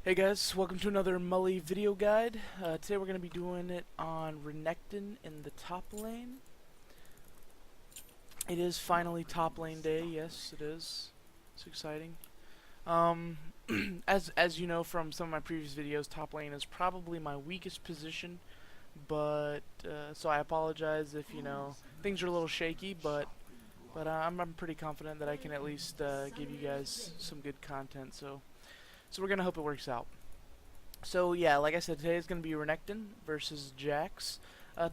Hey guys, welcome to another Mully video guide. Today we're going to be doing it on Renekton in the top lane. It is finally top lane day, yes it is. It's exciting. As you know from some of my previous videos, top lane is probably my weakest position, but so I apologize if things are a little shaky, but I'm pretty confident that I can at least give you guys some good content. So we're gonna hope it works out. So yeah, like I said, today is going to be Renekton versus Jax.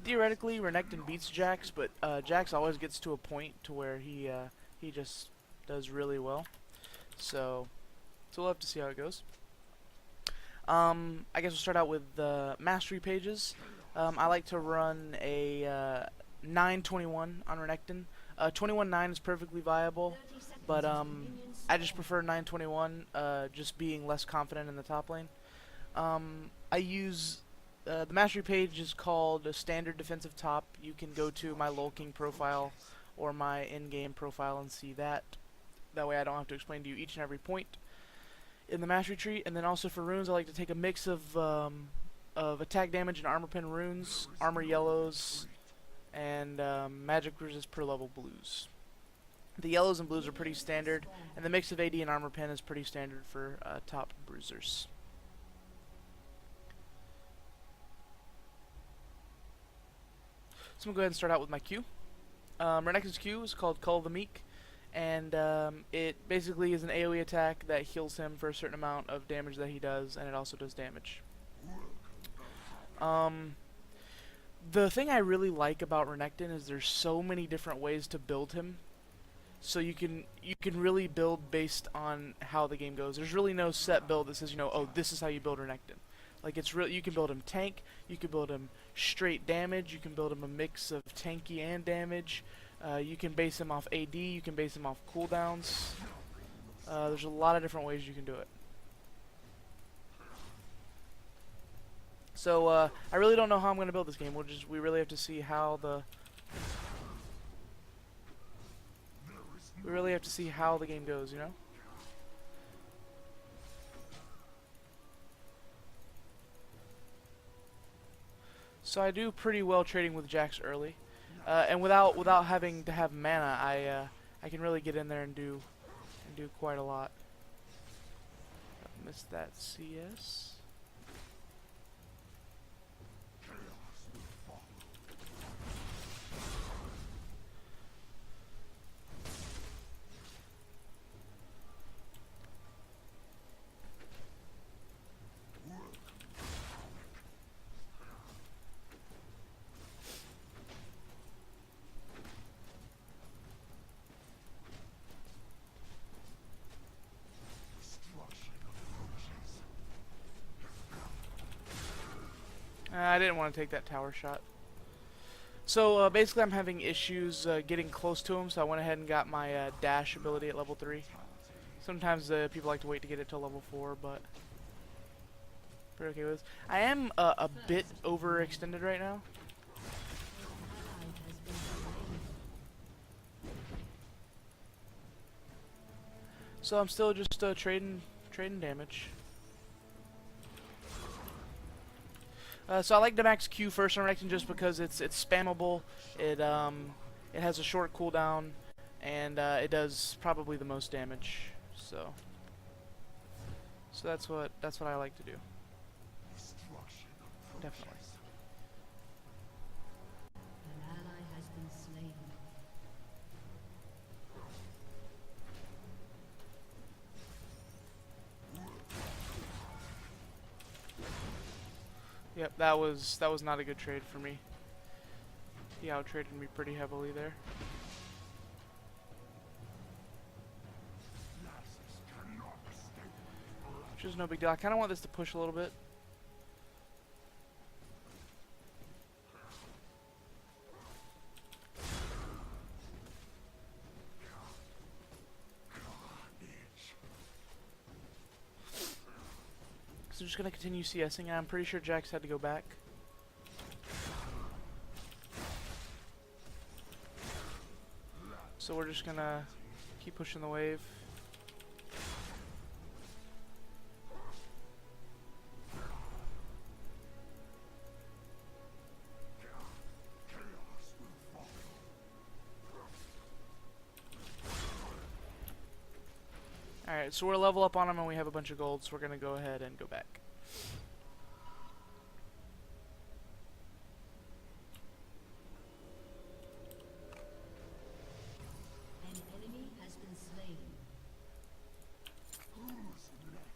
Theoretically, Renekton beats Jax, but Jax always gets to a point to where he just does really well. So we'll have to see how it goes. I guess we'll start out with the mastery pages. I like to run a 921 on Renekton. 21-9 is perfectly viable, but I just prefer 921, just being less confident in the top lane. I use the mastery page is called a standard defensive top. You can go to my LoL King profile or my in-game profile and see that. That way I don't have to explain to you each and every point in the mastery tree. And then also for runes, I like to take a mix of attack damage and armor pen runes, armor yellows, and magic bruises per level blues. The yellows and blues are pretty standard, and the mix of AD and armor pen is pretty standard for top bruisers. So I'm going to go ahead and start out with my Q. Renekton's Q is called Cull of the Meek, and it basically is an AoE attack that heals him for a certain amount of damage that he does, and it also does damage. The thing I really like about Renekton is there's so many different ways to build him. So you can really build based on how the game goes. There's really no set build that says, oh, this is how you build Renekton. Like, it's real. You can build him tank, you can build him straight damage, you can build him a mix of tanky and damage. You can base him off AD, you can base him off cooldowns. There's a lot of different ways you can do it. So I really don't know how I'm going to build this game. We really have to see how the game goes, So I do pretty well trading with Jax early, and without having to have mana, I can really get in there and do quite a lot. Missed that CS. I didn't want to take that tower shot. So basically I'm having issues getting close to him, so I went ahead and got my dash ability at level 3. Sometimes people like to wait to get it to level 4, but pretty okay with this. I am a bit overextended right now. So I'm still just trading damage. So I like to max Q first on Renekton just because it's spammable. It has a short cooldown, and it does probably the most damage. So that's what I like to do. Definitely. Yep, that was not a good trade for me. He out-traded me pretty heavily there. Which is no big deal. I kind of want this to push a little bit. So I'm just going to continue CSing. I'm pretty sure Jax had to go back. So we're just going to keep pushing the wave. Alright, so we're a level up on him and we have a bunch of gold, so we're gonna go ahead and go back.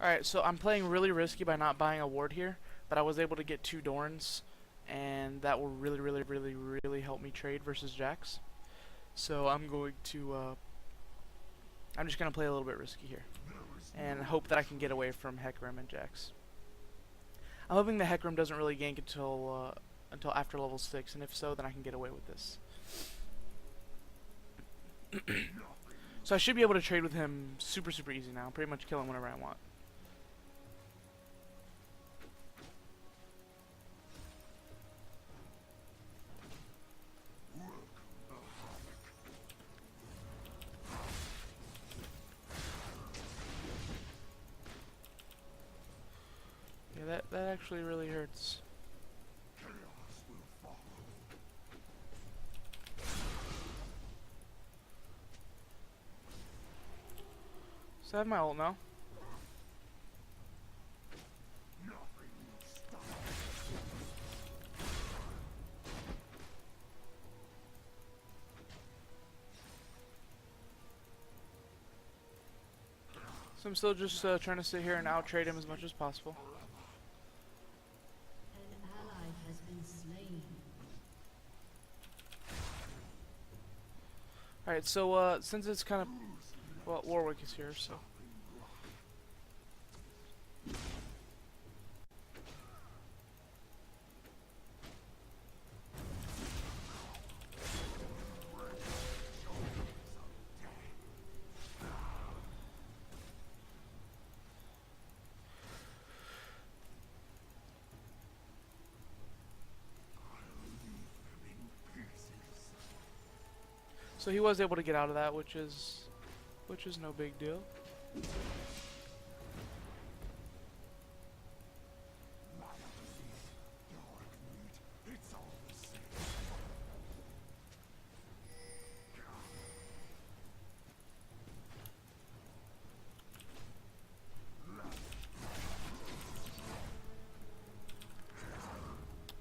Alright, so I'm playing really risky by not buying a ward here, but I was able to get 2 Dorns, and that will really help me trade versus Jax. So I'm going to, I'm just going to play a little bit risky here, and hope that I can get away from Hecarim and Jax. I'm hoping the Hecarim doesn't really gank until after level 6, and if so, then I can get away with this. So I should be able to trade with him super easy now, pretty much kill him whenever I want. Yeah, that actually really hurts. So I have my ult now. So I'm still just trying to sit here and out trade him as much as possible. An ally has been slain. Alright, so since it's kind of, well, Warwick is here, so. So he was able to get out of that, which is no big deal.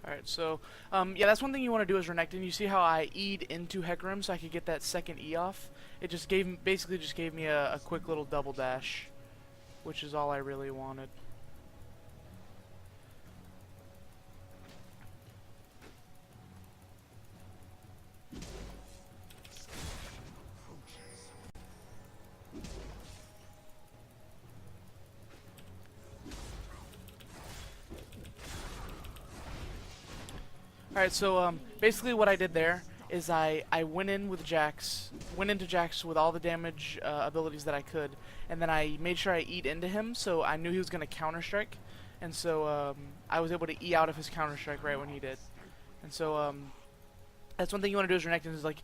Alright, so, yeah, that's one thing you want to do as Renekton. You see how I E'd into Hecarim so I could get that second E off? It just basically just gave me a quick little double dash, which is all I really wanted. Alright, so basically what I did there is I went into Jax with all the damage abilities that I could, and then I made sure I E'd into him, so I knew he was going to counter-strike, and so I was able to E out of his counter-strike right when he did. And so that's one thing you want to do as Renekton is, like,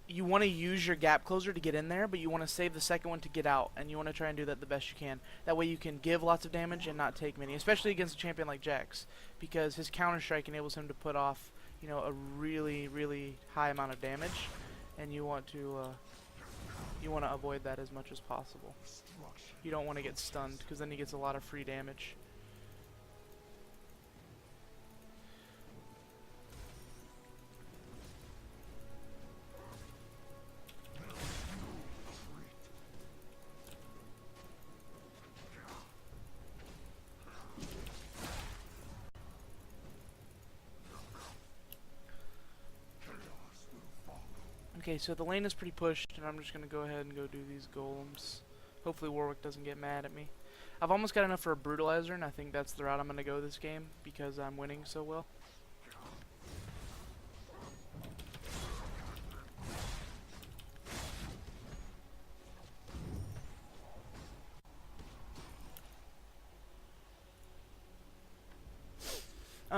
you want to use your gap closer to get in there, but you want to save the second one to get out, and you want to try and do that the best you can. That way you can give lots of damage and not take many, especially against a champion like Jax, because his counter-strike enables him to put off, you know, a really high amount of damage, and you want to avoid that as much as possible. You don't want to get stunned, because then he gets a lot of free damage. Okay, so the lane is pretty pushed, and I'm just going to go ahead and go do these golems. Hopefully Warwick doesn't get mad at me. I've almost got enough for a brutalizer, and I think that's the route I'm going to go this game, because I'm winning so well.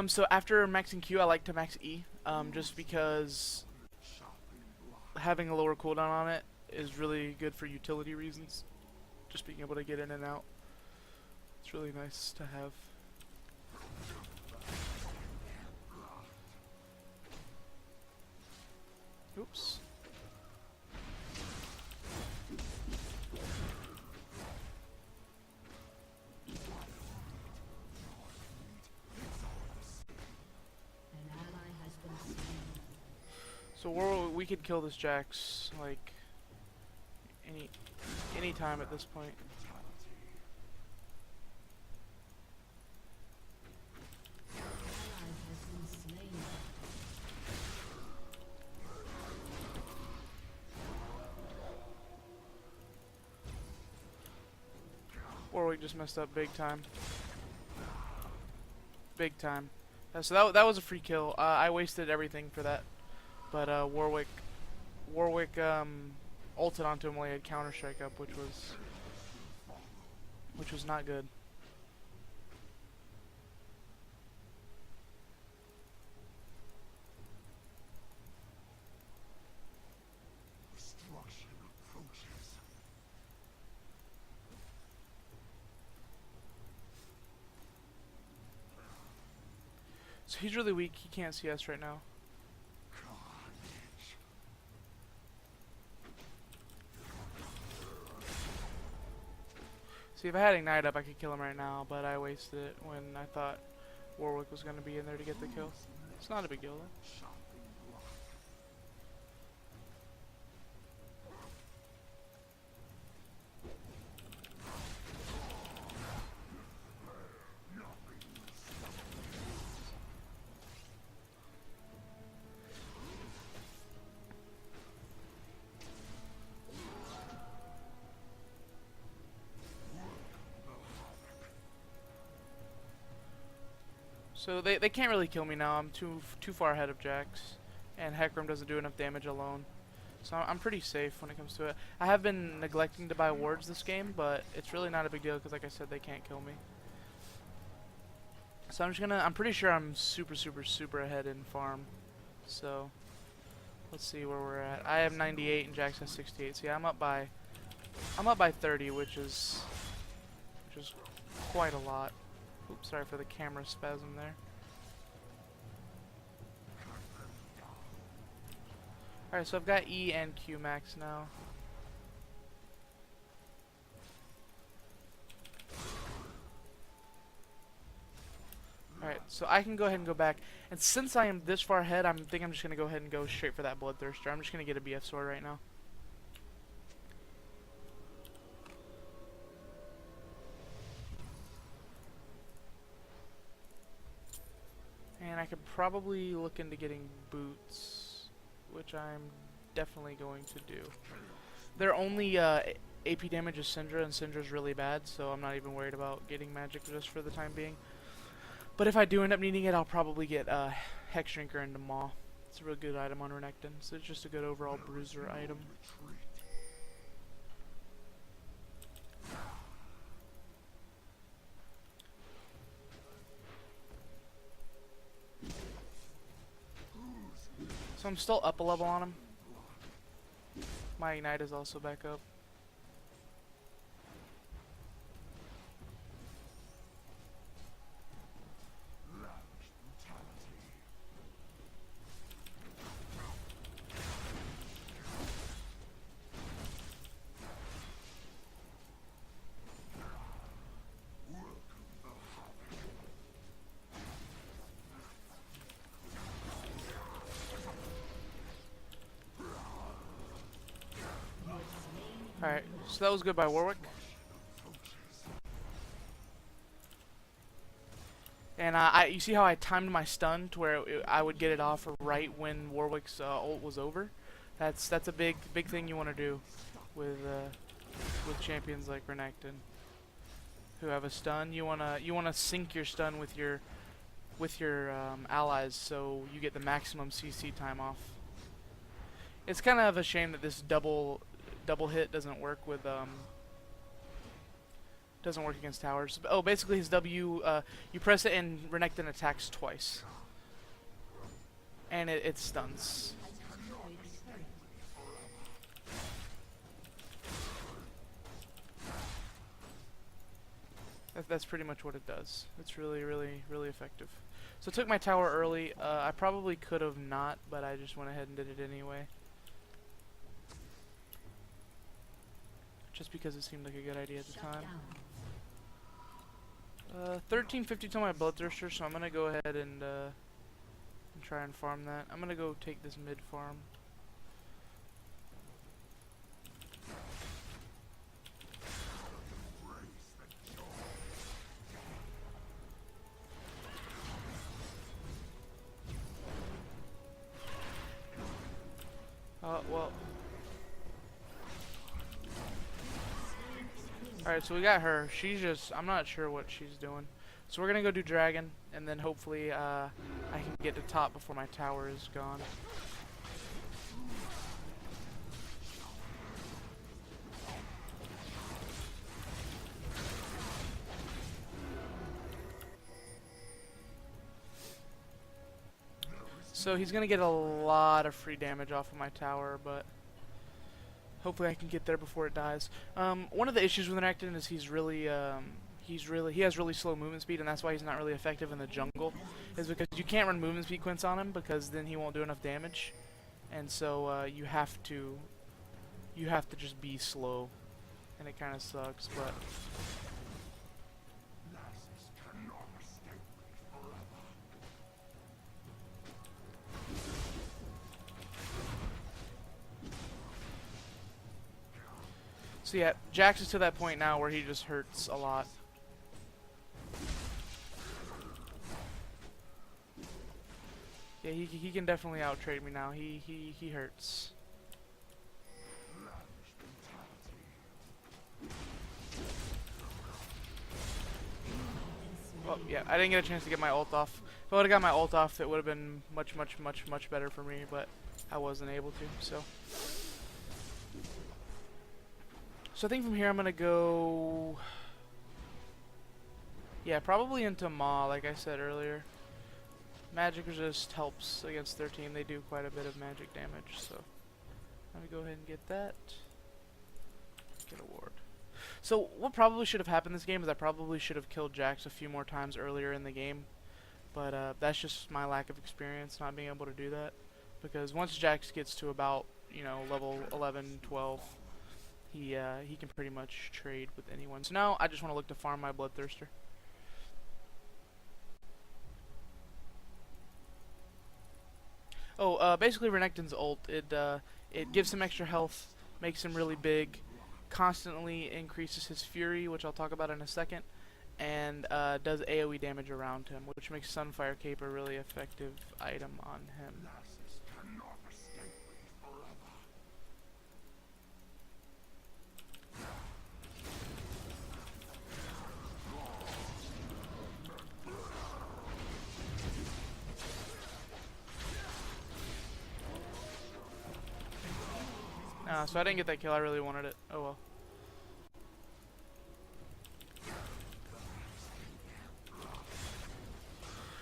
So after maxing Q, I like to max E, just because having a lower cooldown on it is really good for utility reasons. Just being able to get in and out. It's really nice to have. Oops. So we could kill this Jax like any time at this point. Warwick just messed up big time. Big time. So that was a free kill. I wasted everything for that. But Warwick ulted onto him while he had Counter Strike up, which was not good. So he's really weak. He can't see us right now. See, if I had Ignite up, I could kill him right now, but I wasted it when I thought Warwick was going to be in there to get the kill. It's not a big deal, though. So they can't really kill me now. I'm too far ahead of Jax, and Hecarim doesn't do enough damage alone. So I'm pretty safe when it comes to it. I have been neglecting to buy wards this game, but it's really not a big deal because, like I said, they can't kill me. So I'm pretty sure I'm super ahead in farm. So let's see where we're at. I have 98 and Jax has 68. So yeah, I'm up by 30, which is quite a lot. Oops, sorry for the camera spasm there. Alright, so I've got E and Q max now. Alright, so I can go ahead and go back. And since I am this far ahead, I think I'm just going to go ahead and go straight for that Bloodthirster. I'm just going to get a BF sword right now. And I could probably look into getting boots, which I'm definitely going to do. Their only AP damage is Syndra, and Syndra's really bad, so I'm not even worried about getting magic just for the time being. But if I do end up needing it, I'll probably get Hex Shrinker into Maw. It's a real good item on Renekton, so it's just a good overall bruiser item. So I'm still up a level on him. My Ignite is also back up. Alright, so that was good by Warwick. And you see how I timed my stun to where I would get it off right when Warwick's ult was over? That's a big thing you want to do with champions like Renekton, who have a stun. You wanna sync your stun with your allies, so you get the maximum CC time off. It's kind of a shame that this double hit doesn't work with doesn't work against towers. Oh, basically his W, you press it and Renekton attacks twice, and it stuns. That's pretty much what it does. It's really effective. So I took my tower early. I probably could have not, but I just went ahead and did it anyway. Just because it seemed like a good idea at the time. 1350 to my Bloodthirster, so I'm gonna go ahead and try and farm that. I'm gonna go take this mid farm. Well. Alright, so we got her. She's just, I'm not sure what she's doing. So we're gonna go do dragon, and then hopefully I can get to top before my tower is gone. So he's gonna get a lot of free damage off of my tower, but hopefully I can get there before it dies. One of the issues with Renekton is he has really slow movement speed, and that's why he's not really effective in the jungle. Is because you can't run movement speed quints on him because then he won't do enough damage, and so you have to just be slow, and it kind of sucks, but. So yeah, Jax is to that point now where he just hurts a lot. Yeah, he can definitely out-trade me now. He hurts. Well, yeah, I didn't get a chance to get my ult off. If I would have got my ult off, it would have been much better for me, but I wasn't able to, so. So I think from here I'm gonna go, yeah, probably into Maw, like I said earlier. Magic resist helps against their team. They do quite a bit of magic damage, so let me go ahead and get that. Get a ward. So what probably should have happened this game is I probably should have killed Jax a few more times earlier in the game, but that's just my lack of experience not being able to do that. Because once Jax gets to about, you know, level 11, 12. He can pretty much trade with anyone. So now I just want to look to farm my Bloodthirster. Oh, basically Renekton's ult. It gives him extra health, makes him really big, constantly increases his fury, which I'll talk about in a second, and does AoE damage around him, which makes Sunfire Cape a really effective item on him. So I didn't get that kill. I really wanted it. Oh well.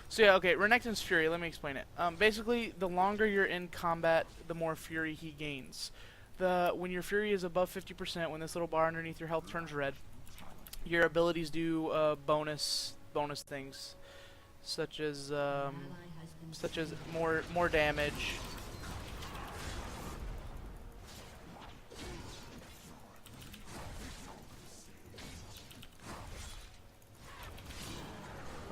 So yeah, okay, Renekton's Fury, let me explain it. Basically, the longer you're in combat, the more Fury he gains. When your Fury is above 50%, when this little bar underneath your health turns red, your abilities do bonus things, such as more damage.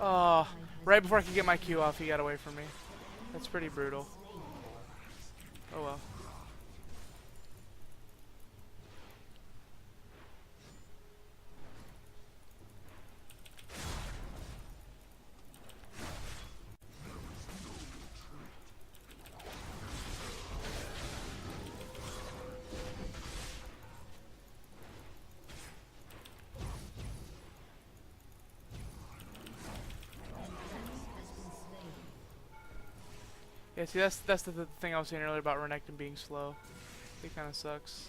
Oh, right before I could get my Q off, he got away from me. That's pretty brutal. Oh well. Yeah, see, that's the thing I was saying earlier about Renekton being slow. It kind of sucks.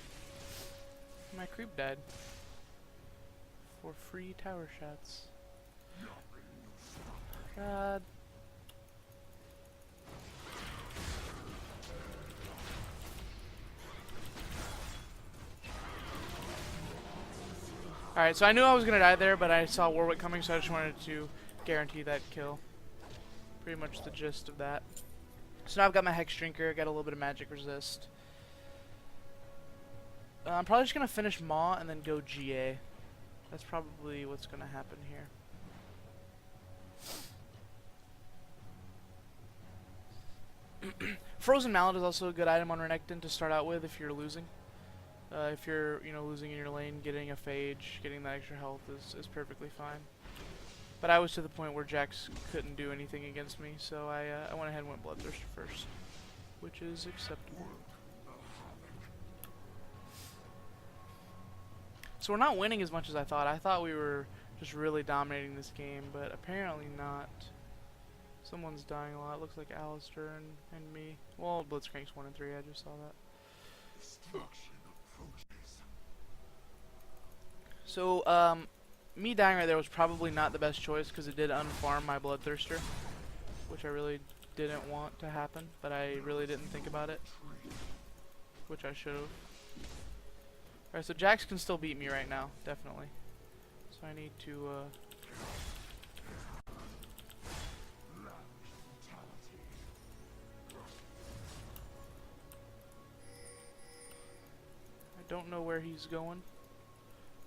My creep died. For free tower shots. God. Alright, so I knew I was gonna die there, but I saw Warwick coming, so I just wanted to guarantee that kill. Pretty much the gist of that. So now I've got my Hex Drinker, got a little bit of magic resist. I'm probably just going to finish Maw and then go GA. That's probably what's going to happen here. Frozen Mallet is also a good item on Renekton to start out with if you're losing. If you're, losing in your lane, getting a phage, getting that extra health is perfectly fine. But I was to the point where Jax couldn't do anything against me, so I went ahead and went Bloodthirster first, which is acceptable. So we're not winning as much as I thought. I thought we were just really dominating this game, but apparently not. Someone's dying a lot. Looks like Alistair and me. Well, Blitzcrank's 1 and 3. I just saw that. So, me dying right there was probably not the best choice because it did unfarm my Bloodthirster, which I really didn't want to happen, but I really didn't think about it, which I should have. Alright, so Jax can still beat me right now, definitely. So I need to, I don't know where he's going,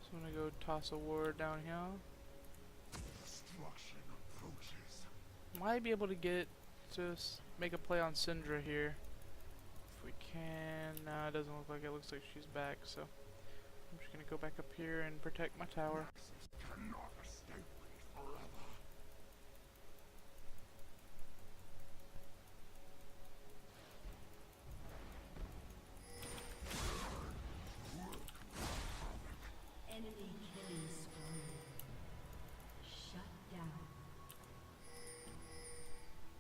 so I'm gonna go toss a ward down here. Might be able to get to make a play on Syndra here. If we can. Nah, it doesn't look like it. Looks like she's back, so I'm just gonna go back up here and protect my tower. Enemy killing spree. Shut down.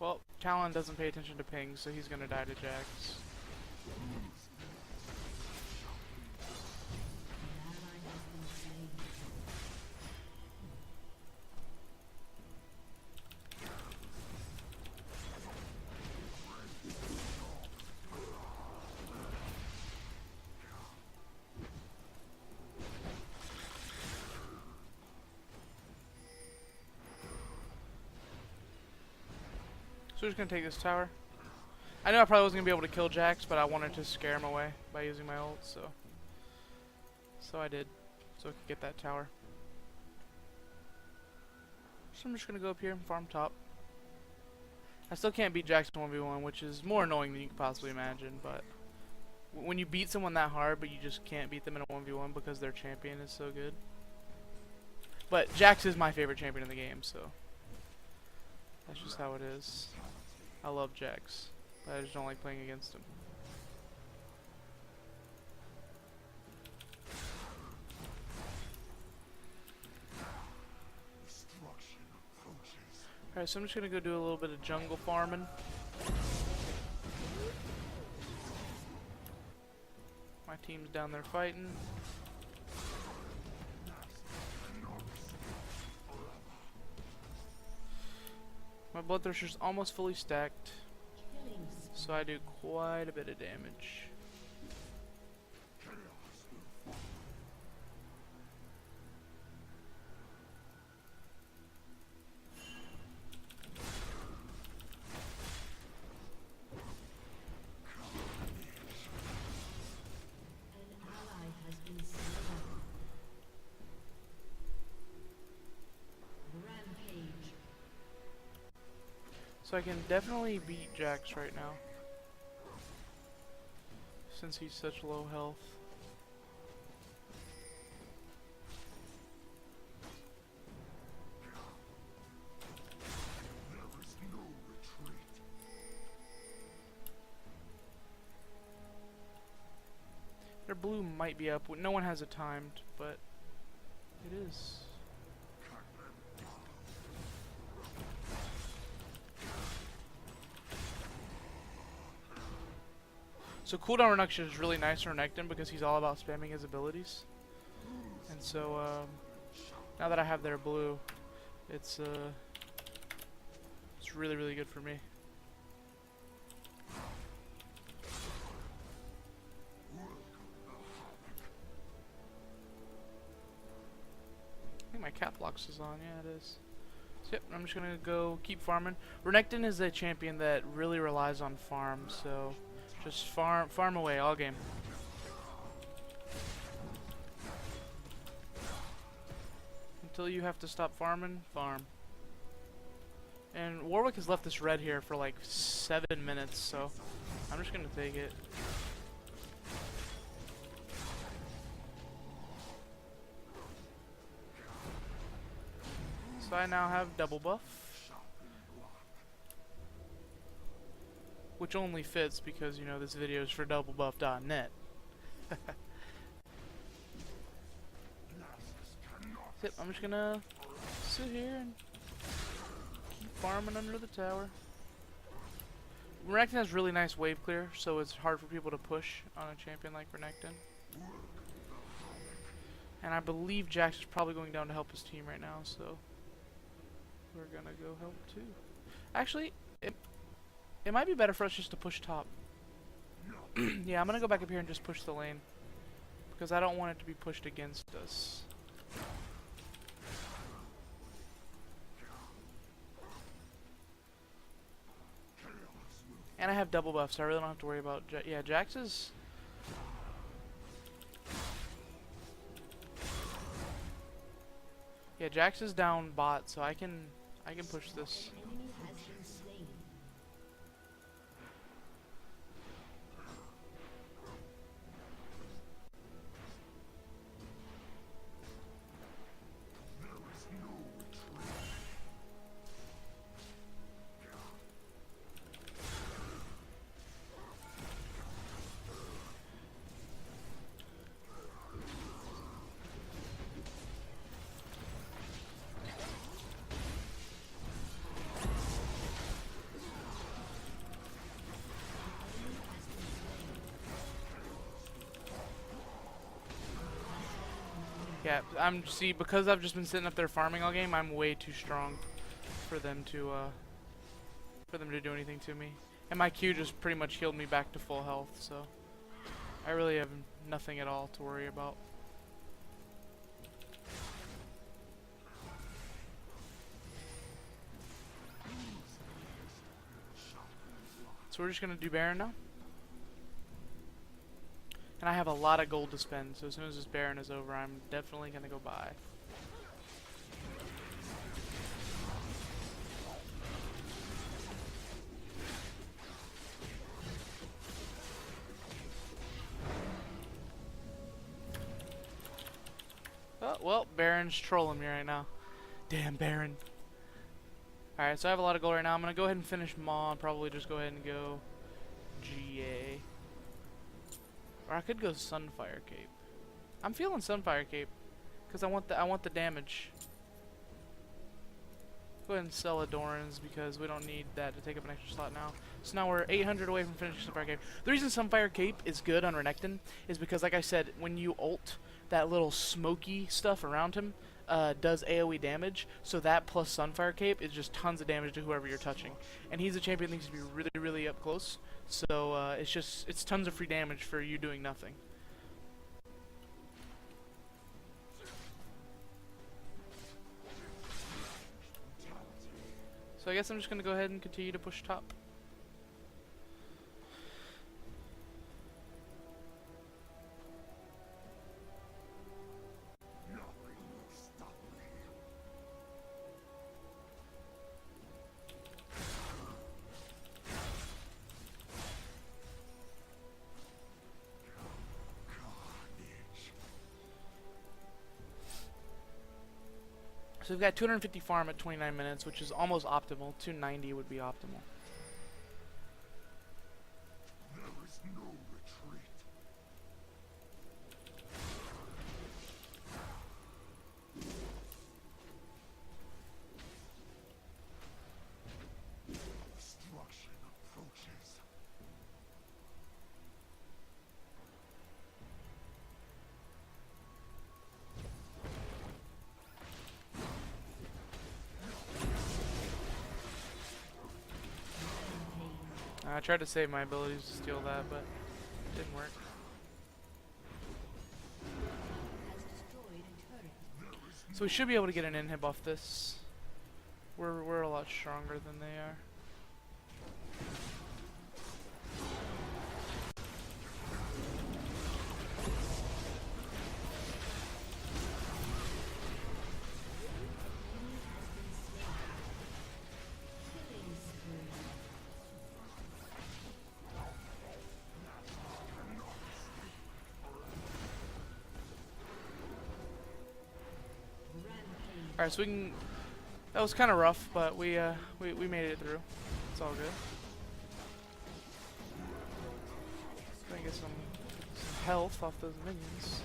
Well, Talon doesn't pay attention to pings, so he's gonna die to Jax. An ally has been slain. So we're just gonna take this tower. I knew I probably wasn't gonna be able to kill Jax, but I wanted to scare him away by using my ult, so I did. So I could get that tower. So I'm just gonna go up here and farm top. I still can't beat Jax in 1v1, which is more annoying than you could possibly imagine, but when you beat someone that hard, but you just can't beat them in a 1v1 because their champion is so good. But Jax is my favorite champion in the game, so that's just how it is. I love Jax, but I just don't like playing against him. Alright, so I'm just gonna go do a little bit of jungle farming. My team's down there fighting. My Bloodthirster's almost fully stacked, Killing spree. so I do quite a bit of damage. An ally has been slain. Rampage. So I can definitely beat Jax right now, since he's such low health. Their blue might be up. No one has it timed, but it is. So cooldown reduction is really nice for Renekton because he's all about spamming his abilities. And so now that I have their blue, it's really, really good for me. I think my cap locks is on. Yeah, it is. So, yep, I'm just gonna go keep farming. Renekton is a champion that really relies on farm, so just farm away all game. Until you have to stop farming, farm. And Warwick has left this red here for like 7 minutes, so I'm just gonna take it. So I now have double buff, which only fits because, you know, this video is for doublebuff.net. Yep, I'm just gonna sit here and keep farming under the tower. Renekton has really nice wave clear, so it's hard for people to push on a champion like Renekton. And I believe Jax is probably going down to help his team right now, so we're gonna go help too. Actually, it might be better for us just to push top. Yeah, I'm gonna go back up here and just push the lane, because I don't want it to be pushed against us. And I have double buff, so I really don't have to worry about yeah, Jax is... Yeah, Jax is down bot, so I can push this. Enemy has been slain. Yeah, see, because I've just been sitting up there farming all game, I'm way too strong for them to do anything to me. And my Q just pretty much healed me back to full health, so I really have nothing at all to worry about. So we're just gonna do Baron now. And I have a lot of gold to spend, so as soon as this Baron is over, I'm definitely gonna go buy. Oh, well, Baron's trolling me right now. Damn Baron. Alright, so I have a lot of gold right now. I'm gonna go ahead and finish Maw and probably just go ahead and go GA. Or I could go Sunfire Cape. I'm feeling Sunfire Cape because I want the damage. Go ahead and sell Adorans because we don't need that to take up an extra slot now. So now we're 800 away from finishing Sunfire Cape. The reason Sunfire Cape is good on Renekton is because, like I said, when you ult, that little smoky stuff around him does AoE damage. So that plus Sunfire Cape is just tons of damage to whoever you're touching. And he's a champion that needs to be really, really up close. So it's tons of free damage for you doing nothing. So I guess I'm just gonna go ahead and continue to push top. So we've got 250 farm at 29 minutes, which is almost optimal. 290 would be optimal. There is no retreat. Destruction approaches. I tried to save my abilities to steal that, but it didn't work. Has destroyed a turret. So we should be able to get an inhib off this. We're a lot stronger than they are. Alright, so we can... That was kind of rough, but we made it through. It's all good. Trying to get some health off those minions.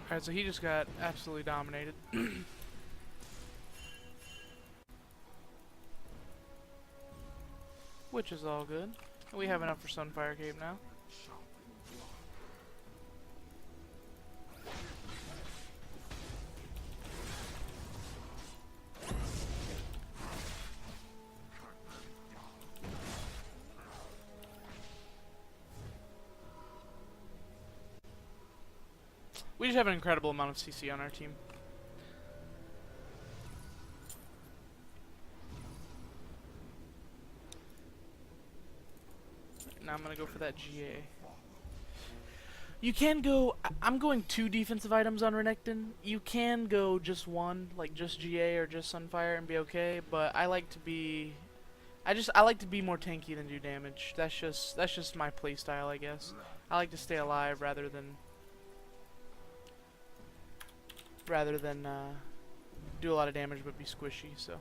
Alright, so he just got absolutely dominated. Which is all good. We have enough for Sunfire Cape now. We just have an incredible amount of CC on our team. Now I'm gonna go for that GA. You can go... I'm going 2 defensive items on Renekton. You can go just one, like just GA or just Sunfire and be okay, but I like to be... I like to be more tanky than do damage. That's just my playstyle, I guess. I like to stay alive rather than do a lot of damage but be squishy, so.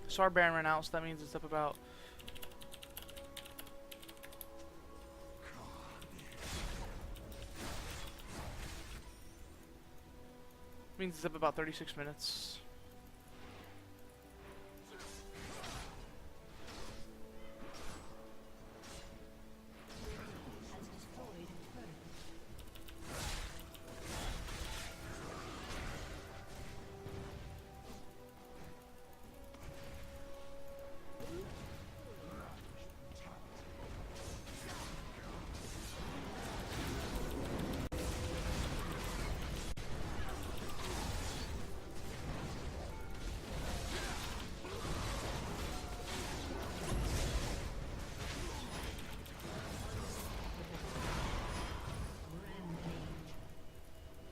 So our Baron ran out, so that means it's up about... Means it's up about 36 minutes.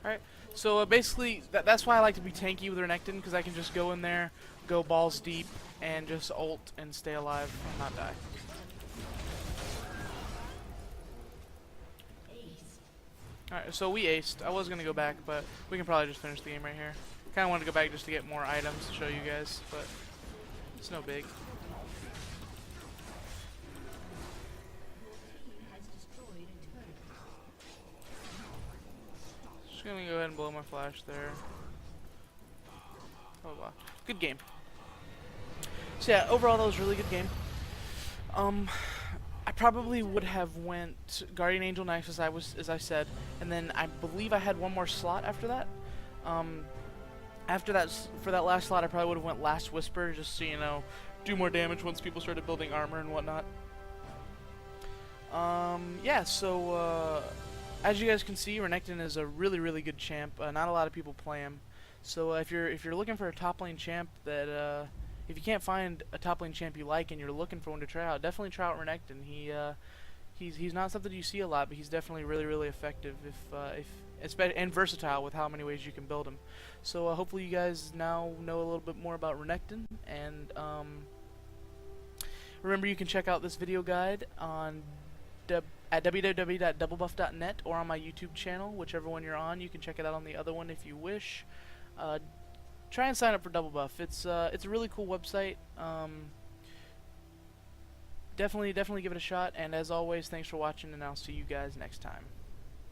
Alright, so basically, that's why I like to be tanky with Renekton, because I can just go in there, go balls deep, and just ult and stay alive and not die. Alright, so we aced. I was going to go back, but we can probably just finish the game right here. Kind of wanted to go back just to get more items to show you guys, but it's no big. Just gonna go ahead and blow my flash there. Oh wow. Good game. So yeah, overall that was a really good game. I probably would have went Guardian Angel next as I said, and then I believe I had one more slot after that. After that, for that last slot I probably would have went Last Whisper, just so you know, do more damage once people started building armor and whatnot. Yeah, so as you guys can see, Renekton is a really good champ. Not a lot of people play him. So if you're looking for a top lane champ that if you can't find a top lane champ you like and you're looking for one to try out, definitely try out Renekton. He's not something you see a lot, but he's definitely really effective and versatile with how many ways you can build him. So hopefully you guys now know a little bit more about Renekton, and remember you can check out this video guide on at www.doublebuff.net or on my YouTube channel, whichever one you're on. You can check it out on the other one if you wish. Try and sign up for Double Buff. It's a really cool website. Definitely give it a shot. And as always, thanks for watching, and I'll see you guys next time.